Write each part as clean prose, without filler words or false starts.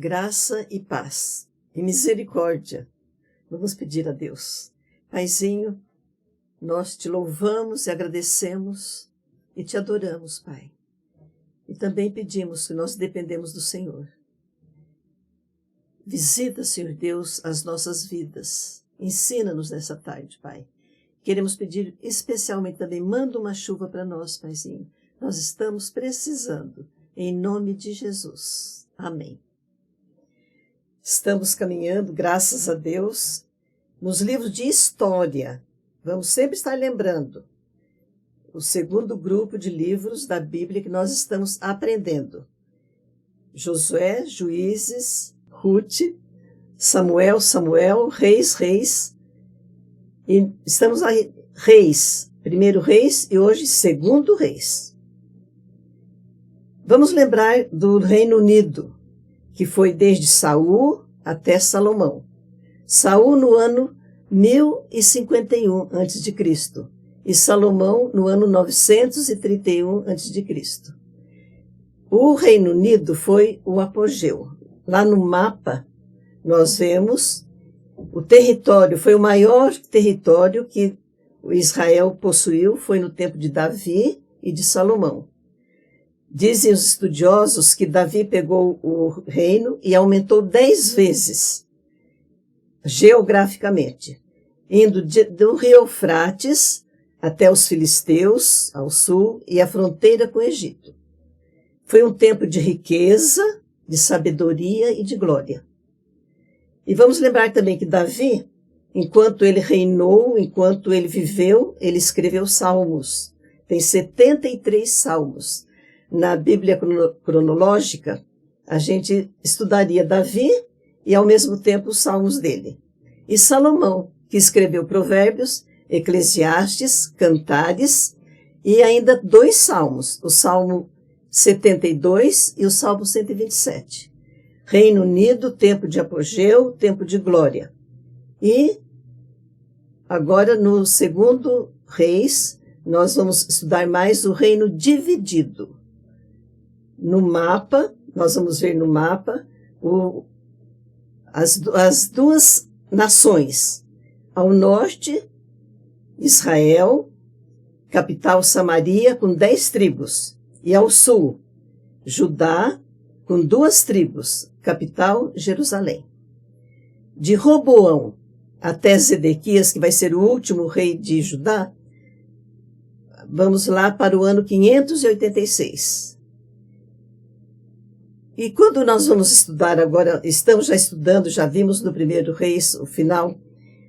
graça e paz e misericórdia. Vamos pedir a Deus. Paizinho, nós te louvamos e agradecemos e te adoramos, Pai. E também pedimos que nós dependemos do Senhor. Visita, Senhor Deus, as nossas vidas. Ensina-nos nessa tarde, Pai. Queremos pedir especialmente também, manda uma chuva para nós, Paizinho. Nós estamos precisando, em nome de Jesus. Amém. Estamos caminhando, graças a Deus, nos livros de história. Vamos sempre estar lembrando o segundo grupo de livros da Bíblia que nós estamos aprendendo. Josué, Juízes, Ruth, Samuel, Reis. E estamos aí, Reis, primeiro Reis e hoje segundo Reis. Vamos lembrar do Reino Unido, que foi desde Saul até Salomão. Saul no ano 1051 a.C. e Salomão no ano 931 a.C. O Reino Unido foi o apogeu. Lá no mapa, nós vemos o território, foi o maior território que Israel possuiu, foi no tempo de Davi e de Salomão. Dizem os estudiosos que Davi pegou o reino e aumentou 10 vezes, geograficamente, indo do rio Eufrates até os filisteus, ao sul, e a fronteira com o Egito. Foi um tempo de riqueza, de sabedoria e de glória. E vamos lembrar também que Davi, enquanto ele reinou, enquanto ele viveu, ele escreveu salmos. Tem 73 salmos. Na Bíblia cronológica, a gente estudaria Davi e, ao mesmo tempo, os salmos dele. E Salomão, que escreveu Provérbios, Eclesiastes, Cantares e ainda 2 salmos, o Salmo 72 e o Salmo 127. Reino Unido, tempo de apogeu, tempo de glória. E agora, no segundo Reis, nós vamos estudar mais o reino dividido. No mapa, nós vamos ver no mapa as duas nações. Ao norte, Israel, capital Samaria, com 10 tribos. E ao sul, Judá, com 2 tribos, capital Jerusalém. De Roboão até Zedequias, que vai ser o último rei de Judá, vamos lá para o ano 586. E quando nós vamos estudar agora, estamos já estudando, já vimos no primeiro Reis, o final,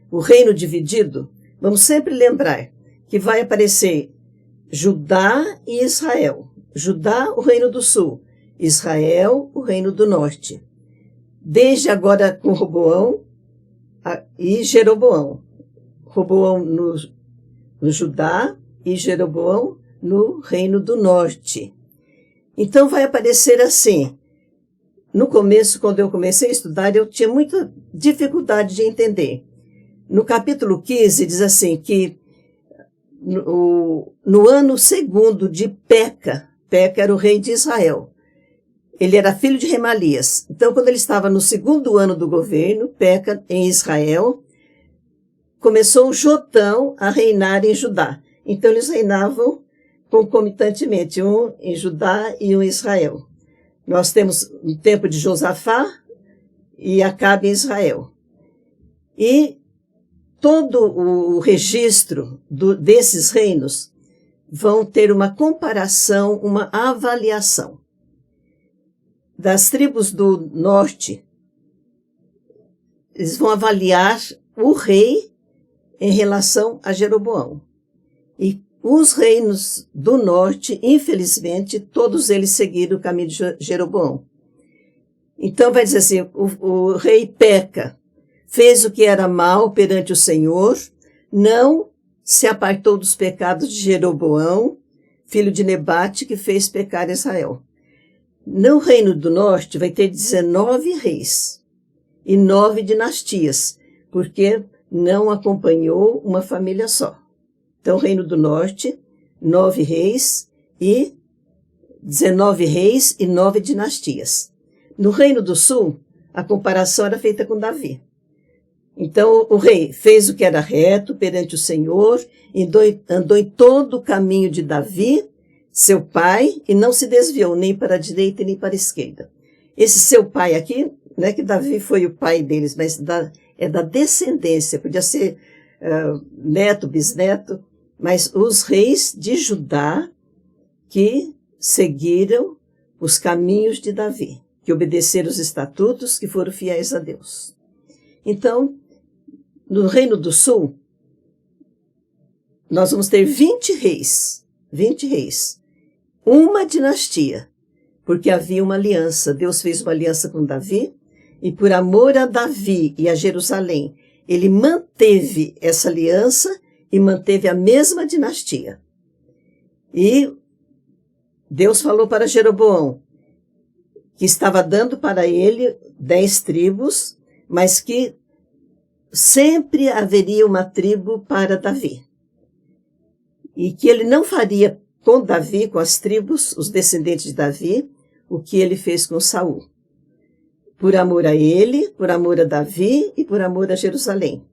o reino dividido, vamos sempre lembrar que vai aparecer Judá e Israel. Judá, o reino do sul. Israel, o reino do norte. Desde agora com Roboão e Jeroboão. Roboão no Judá e Jeroboão no reino do norte. Então vai aparecer assim. No começo, quando eu comecei a estudar, eu tinha muita dificuldade de entender. No capítulo 15 diz assim que no ano segundo de Peca era o rei de Israel. Ele era filho de Remalias. Então, quando ele estava no segundo ano do governo, Peca, em Israel, começou Jotão a reinar em Judá. Então, eles reinavam concomitantemente, um em Judá e um em Israel. Nós temos o tempo de Josafá e Acabe em Israel. E todo o registro desses reinos vão ter uma comparação, uma avaliação. Das tribos do norte, eles vão avaliar o rei em relação a Jeroboão. E os reinos do norte, infelizmente, todos eles seguiram o caminho de Jeroboão. Então vai dizer assim, o rei Peca fez o que era mal perante o Senhor, não se apartou dos pecados de Jeroboão, filho de Nebate, que fez pecar Israel. No reino do norte vai ter 19 reis e 9 dinastias, porque não acompanhou uma família só. Então, reino do norte, 9 reis e 19 reis e 9 dinastias. No Reino do Sul, a comparação era feita com Davi. Então, o rei fez o que era reto perante o Senhor, andou em todo o caminho de Davi, seu pai, e não se desviou nem para a direita nem para a esquerda. Esse seu pai aqui, não é que Davi foi o pai deles, mas é da descendência, podia ser neto, bisneto, mas os reis de Judá que seguiram os caminhos de Davi, que obedeceram os estatutos, que foram fiéis a Deus. Então, no Reino do Sul, nós vamos ter 20 reis, uma dinastia, porque havia uma aliança. Deus fez uma aliança com Davi, e por amor a Davi e a Jerusalém, ele manteve essa aliança e manteve a mesma dinastia. E Deus falou para Jeroboão que estava dando para ele 10 tribos, mas que sempre haveria uma tribo para Davi. E que ele não faria com Davi, com as tribos, os descendentes de Davi, o que ele fez com Saul. Por amor a ele, por amor a Davi e por amor a Jerusalém.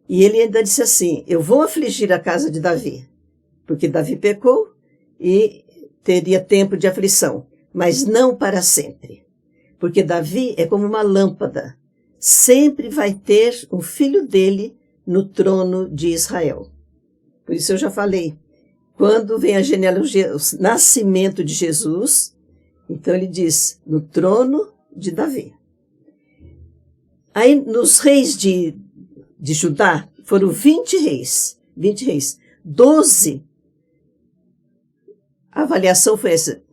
E ele ainda disse assim, eu vou afligir a casa de Davi, porque Davi pecou e teria tempo de aflição, mas não para sempre. Porque Davi é como uma lâmpada, sempre vai ter um filho dele no trono de Israel. Por isso eu já falei, quando vem a genealogia, o nascimento de Jesus, então ele diz, no trono de Davi. Aí nos reis de Judá foram 20 reis, 12, a avaliação foi essa,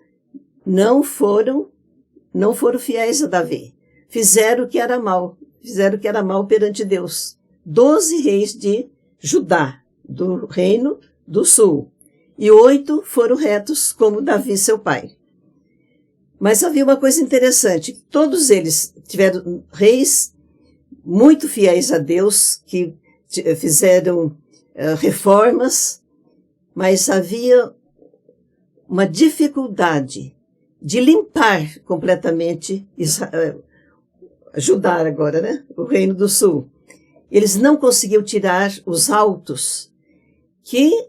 não foram fiéis a Davi, fizeram o que era mal perante Deus. 12 reis de Judá, do Reino do Sul, e 8 foram retos como Davi, seu pai. Mas havia uma coisa interessante, todos eles tiveram reis muito fiéis a Deus, que fizeram reformas, mas havia uma dificuldade de limpar completamente Judá agora, né? O Reino do Sul. Eles não conseguiam tirar os altos que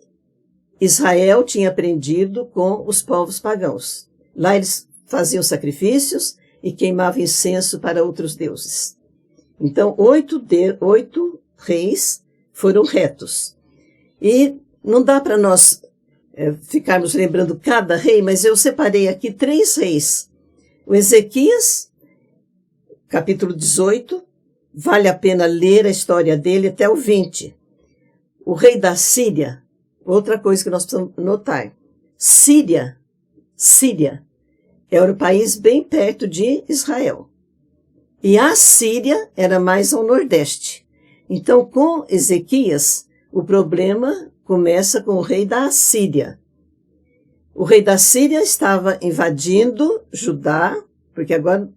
Israel tinha aprendido com os povos pagãos. Lá eles faziam sacrifícios e queimavam incenso para outros deuses. Então, 8 reis foram retos. E não dá para nós ficarmos lembrando cada rei, mas eu separei aqui 3 reis. O Ezequias, capítulo 18, vale a pena ler a história dele até o 20. O rei da Síria, outra coisa que nós precisamos notar. Síria era um país bem perto de Israel. E a Síria era mais ao nordeste. Então, com Ezequias, o problema começa com o rei da Síria. O rei da Síria estava invadindo Judá, porque agora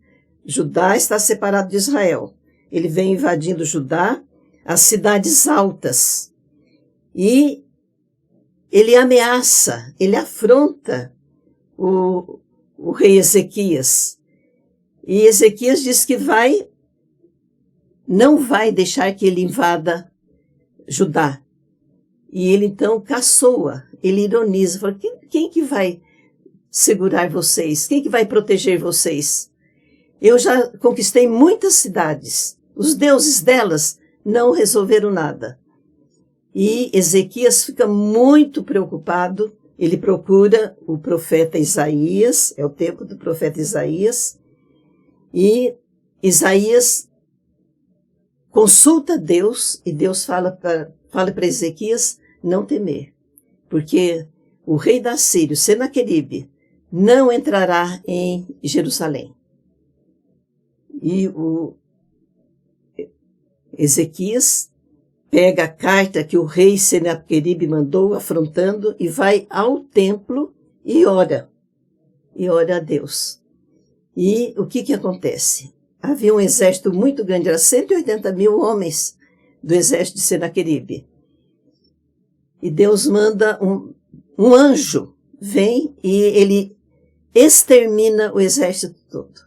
Judá está separado de Israel. Ele vem invadindo Judá, as cidades altas. E ele ameaça, ele afronta o rei Ezequias. E Ezequias diz que não vai deixar que ele invada Judá. E ele então caçoa, ele ironiza, fala, quem que vai segurar vocês? Quem que vai proteger vocês? Eu já conquistei muitas cidades, os deuses delas não resolveram nada. E Ezequias fica muito preocupado, ele procura o profeta Isaías, é o tempo do profeta Isaías, e Isaías consulta Deus, e Deus fala para Ezequias não temer, porque o rei da Síria, Senaqueribe, não entrará em Jerusalém. E o Ezequias pega a carta que o rei Senaqueribe mandou, afrontando, e vai ao templo e ora a Deus. E o que acontece? Havia um exército muito grande, era 180 mil homens do exército de Senaqueribe. E Deus manda um anjo, vem e ele extermina o exército todo.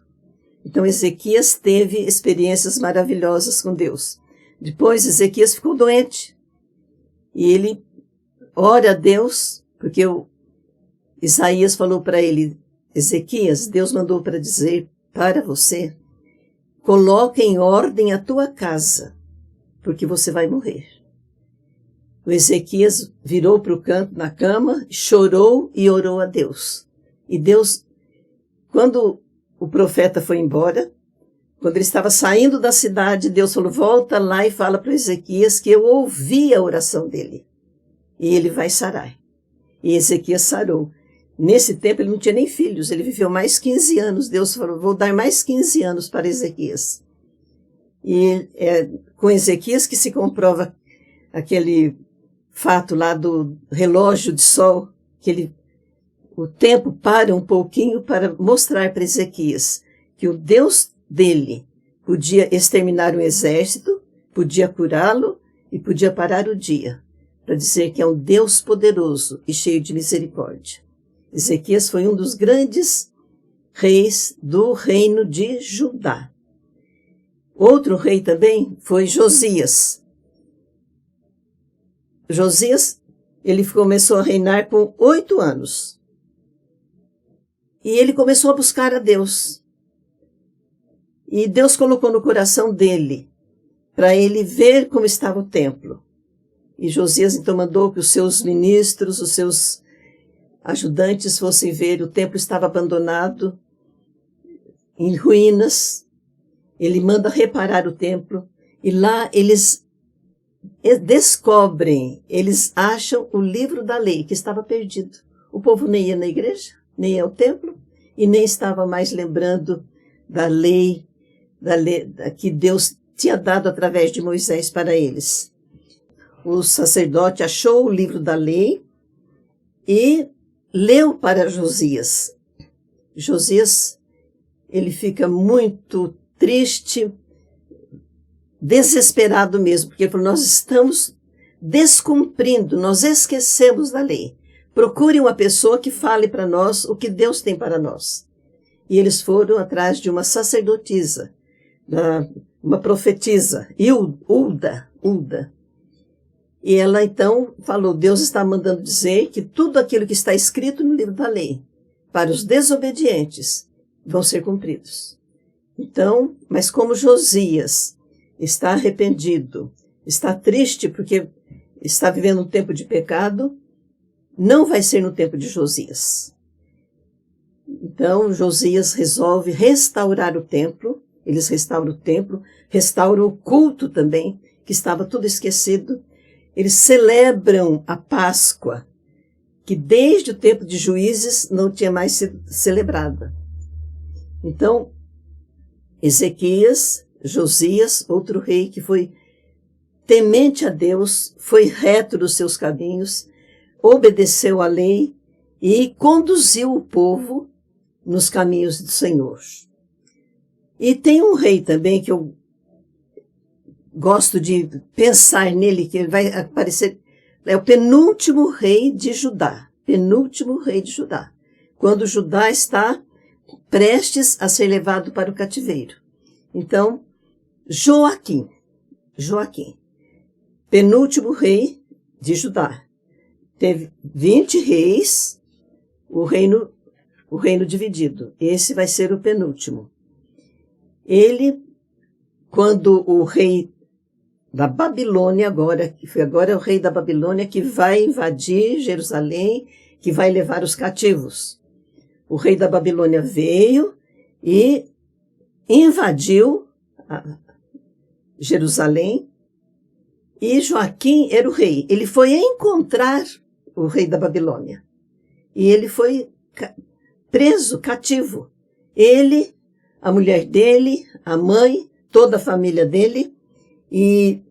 Então Ezequias teve experiências maravilhosas com Deus. Depois Ezequias ficou doente. E ele ora a Deus, porque Isaías falou para ele, Ezequias, Deus mandou para dizer para você, coloque em ordem a tua casa, porque você vai morrer. O Ezequias virou para o canto na cama, chorou e orou a Deus. E Deus, quando o profeta foi embora, quando ele estava saindo da cidade, Deus falou, volta lá e fala para Ezequias que eu ouvi a oração dele. E ele vai sarar. E Ezequias sarou. Nesse tempo ele não tinha nem filhos, ele viveu mais 15 anos. Deus falou, vou dar mais 15 anos para Ezequias. E é com Ezequias que se comprova aquele fato lá do relógio de sol, que o tempo para um pouquinho para mostrar para Ezequias que o Deus dele podia exterminar um exército, podia curá-lo e podia parar o dia, para dizer que é um Deus poderoso e cheio de misericórdia. Ezequias foi um dos grandes reis do reino de Judá. Outro rei também foi Josias. Josias, ele começou a reinar com 8 anos. E ele começou a buscar a Deus. E Deus colocou no coração dele, para ele ver como estava o templo. E Josias então mandou que os seus ministros, os seus ajudantes fossem ver, o templo estava abandonado, em ruínas. Ele manda reparar o templo, e lá eles descobrem, eles acham o livro da lei, que estava perdido. O povo nem ia na igreja, nem ia ao templo, e nem estava mais lembrando da lei que Deus tinha dado através de Moisés para eles. O sacerdote achou o livro da lei e leu para Josias. Josias, ele fica muito triste, desesperado mesmo, porque ele falou, nós estamos descumprindo, nós esquecemos da lei. Procure uma pessoa que fale para nós o que Deus tem para nós. E eles foram atrás de uma sacerdotisa, uma profetisa, Hulda. E ela então falou, Deus está mandando dizer que tudo aquilo que está escrito no livro da lei, para os desobedientes, vão ser cumpridos. Então, mas como Josias está arrependido, está triste porque está vivendo um tempo de pecado, não vai ser no tempo de Josias. Então, Josias resolve restaurar o templo, eles restauram o templo, restauram o culto também, que estava tudo esquecido. Eles celebram a Páscoa, que desde o tempo de Juízes não tinha mais sido celebrada. Então, Ezequias, Josias, outro rei que foi temente a Deus, foi reto nos seus caminhos, obedeceu à lei e conduziu o povo nos caminhos do Senhor. E tem um rei também que eu gosto de pensar nele, que ele vai aparecer, é o penúltimo rei de Judá. Penúltimo rei de Judá. Quando Judá está prestes a ser levado para o cativeiro. Então, Joaquim, penúltimo rei de Judá. Teve 20 reis, o reino dividido. Esse vai ser o penúltimo. Ele, quando o rei da Babilônia agora é o rei da Babilônia que vai invadir Jerusalém, que vai levar os cativos. O rei da Babilônia veio e invadiu Jerusalém, e Joaquim era o rei. Ele foi encontrar o rei da Babilônia. E ele foi preso, cativo. Ele, a mulher dele, a mãe, toda a família dele, e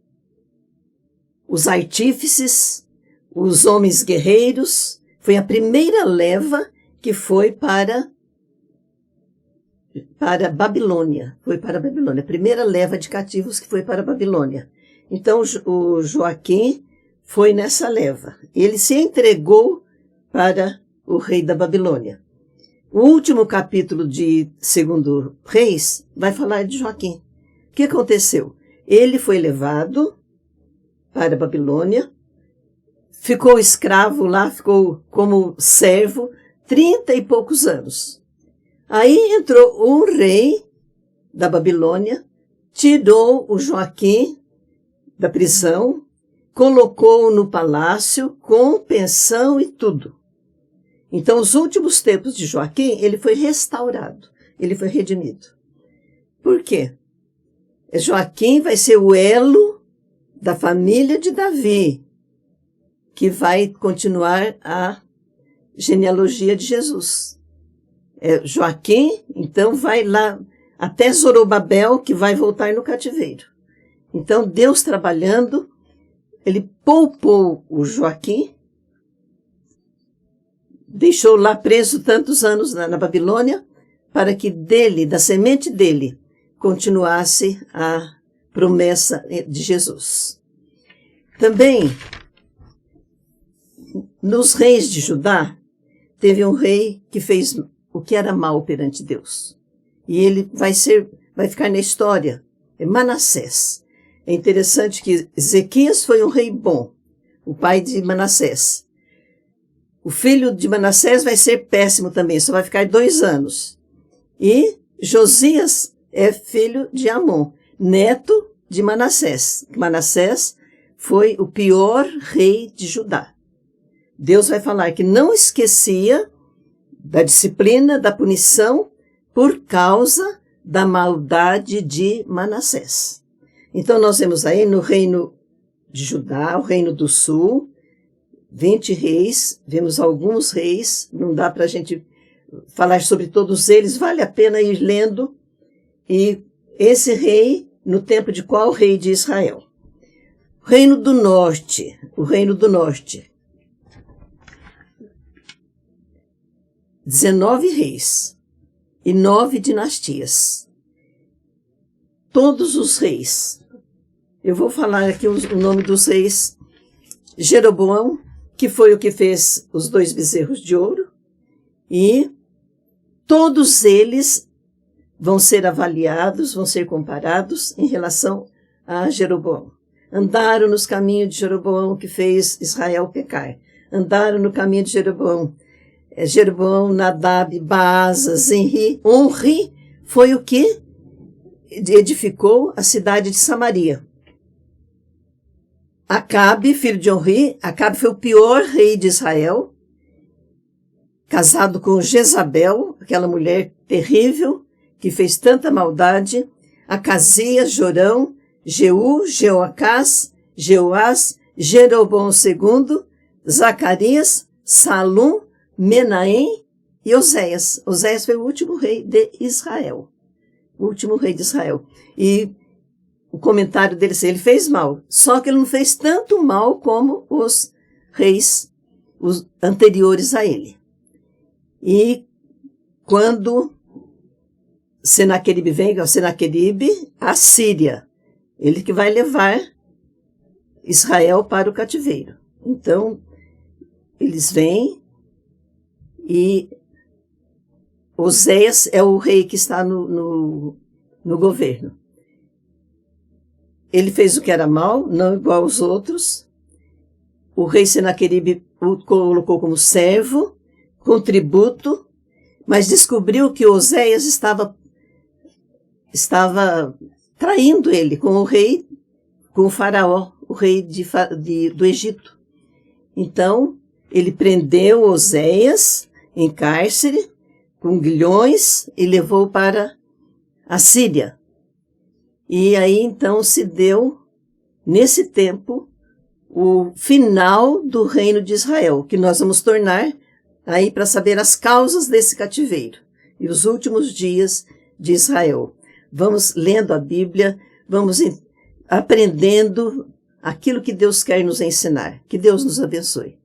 os artífices, os homens guerreiros. Foi a primeira leva que foi para Babilônia. Foi para a Babilônia. A primeira leva de cativos que foi para a Babilônia. Então, o Joaquim foi nessa leva. Ele se entregou para o rei da Babilônia. O último capítulo de 2 Reis vai falar de Joaquim. O que aconteceu? Ele foi levado para a Babilônia, ficou escravo lá, ficou como servo 30 e poucos anos. Aí entrou um rei da Babilônia, tirou o Joaquim da prisão, colocou-o no palácio com pensão e tudo. Então, os últimos tempos de Joaquim, ele foi restaurado, ele foi redimido. Por quê? Joaquim vai ser o elo da família de Davi, que vai continuar a genealogia de Jesus. Joaquim, então, vai lá até Zorobabel, que vai voltar no cativeiro. Então, Deus trabalhando, ele poupou o Joaquim, deixou lá preso tantos anos na Babilônia, para que dele, da semente dele, continuasse a promessa de Jesus. Também, nos reis de Judá, teve um rei que fez o que era mal perante Deus. E ele vai ficar na história, é Manassés. É interessante que Ezequias foi um rei bom, o pai de Manassés. O filho de Manassés vai ser péssimo também, só vai ficar 2 anos. E Josias é filho de Amon, neto de Manassés. Manassés foi o pior rei de Judá. Deus vai falar que não esquecia da disciplina, da punição, por causa da maldade de Manassés. Então, nós vemos aí no reino de Judá, o reino do sul, 20 reis, vemos alguns reis, não dá para a gente falar sobre todos eles, vale a pena ir lendo. E esse rei, no tempo de qual rei de Israel? O reino do norte, 19 reis e 9 dinastias. Todos os reis. Eu vou falar aqui o nome dos reis. Jeroboão, que foi o que fez os 2 bezerros de ouro, e todos eles vão ser avaliados, vão ser comparados em relação a Jeroboão. Andaram nos caminhos de Jeroboão, que fez Israel pecar. Andaram no caminho de Jeroboão. Jeroboão, Nadab, Baasa, Zenri. Onri foi o que edificou a cidade de Samaria. Acabe, filho de Onri, Acabe foi o pior rei de Israel, casado com Jezabel, aquela mulher terrível, que fez tanta maldade. Acasias, Jorão, Jeú, Jeoacás, Jeoás, Jeroboão II, Zacarias, Salum, Menahem e Oséias. Oséias foi o último rei de Israel. O último rei de Israel. E o comentário dele é: ele fez mal, só que ele não fez tanto mal como os reis os anteriores a ele. E quando Senaqueribe vem, a Síria, ele que vai levar Israel para o cativeiro. Então, eles vêm e Oséias é o rei que está no governo. Ele fez o que era mal, não igual aos outros. O rei Senaqueribe o colocou como servo, com tributo, mas descobriu que Oséias estava traindo ele com o rei, com o faraó, o rei do Egito. Então, ele prendeu Oséias em cárcere, com grilhões, e levou para a Síria. E aí, então, se deu, nesse tempo, o final do reino de Israel, que nós vamos tornar aí para saber as causas desse cativeiro e os últimos dias de Israel. Vamos lendo a Bíblia, vamos aprendendo aquilo que Deus quer nos ensinar. Que Deus nos abençoe.